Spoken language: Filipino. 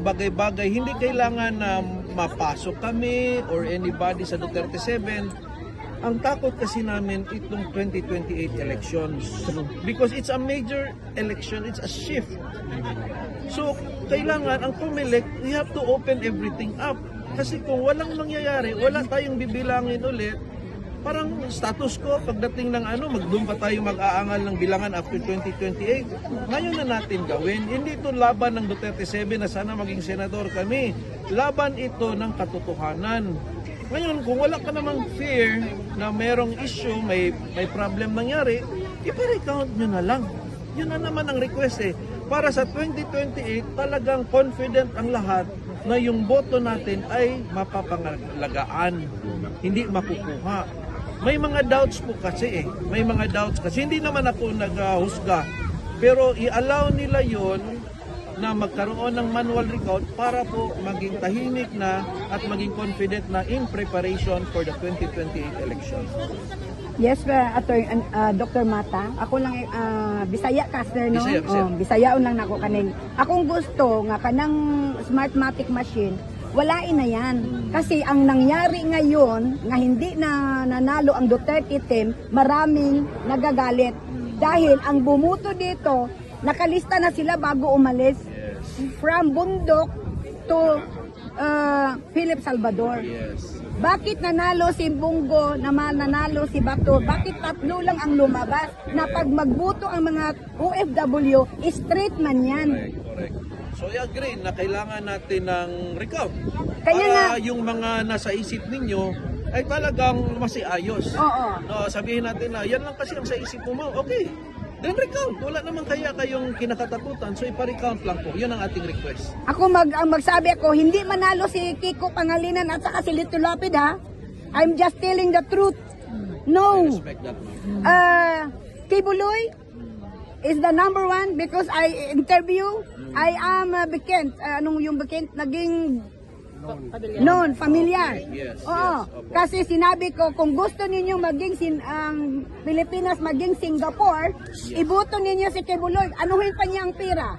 Bagay-bagay, hindi kailangan na mapasok kami or anybody sa Duterte 7. Ang takot kasi namin itong 2028 elections. Because it's a major election, it's a shift. So, kailangan ang COMELEC, we have to open everything up. Kasi kung walang mangyayari, wala tayong bibilangin ulit, parang status quo pagdating ng doon pa tayo mag-aangal ng bilangan after 2028. Ngayon na natin gawin. Hindi ito laban ng Duterte 7 na sana maging senador kami. Laban ito ng katotohanan. Ngayon, kung wala ka namang fear na merong issue, may problem nangyari, ipa-recount nyo na lang. Yun na naman ang request eh. Para sa 2028, talagang confident ang lahat na yung boto natin ay mapapangalagaan, hindi makukuha. May mga doubts po kasi eh. May mga doubts kasi hindi naman ako naghusga. Pero i-allow nila yon na magkaroon ng manual recount para po maging tahimik na at maging confident na in preparation for the 2028 election. Yes, Dr. Mata. Ako lang Bisaya ka, sir, no? Bisaya, Bisaya. Bisayaon lang nako kaning. Akong gusto nga kanang Smartmatic machine, walain na yan. Kasi ang nangyari ngayon, nga hindi na nanalo ang Duterte team, maraming nagagalit. Dahil ang bumuto dito, nakalista na sila bago umalis. From Bundok to Philip Salvador. Yes. Bakit nanalo si Bungo, nanalo si Bato? Bakit tatlo lang ang lumabas? Na pag magbuto ang mga OFW, straight man yan. Correct. So I agree na kailangan natin ng recount. Kaya para nga, yung mga nasa isip ninyo ay talagang masiayos. Oo. No, sabihin natin na yan lang kasi ang sa isip mo. Okay. Then recount. Wala naman kaya kayong kinakatakutan. So ipa-recount lang po. Yun ang ating request. ako magsabi ako, hindi manalo si Kiko Pangalinan at saka si Lito Lapid, ha? I'm just telling the truth. No. Respect that. Kibuloy is the number one because I interview. I am Bekent. Yung Bekent? Naging known, familiar. Yes, Oo. yes, Kasi sinabi ko, kung gusto ninyo maging ang Pilipinas maging Singapore, iboto ninyo si Kibuloy. Anuhin pa niya ang pera.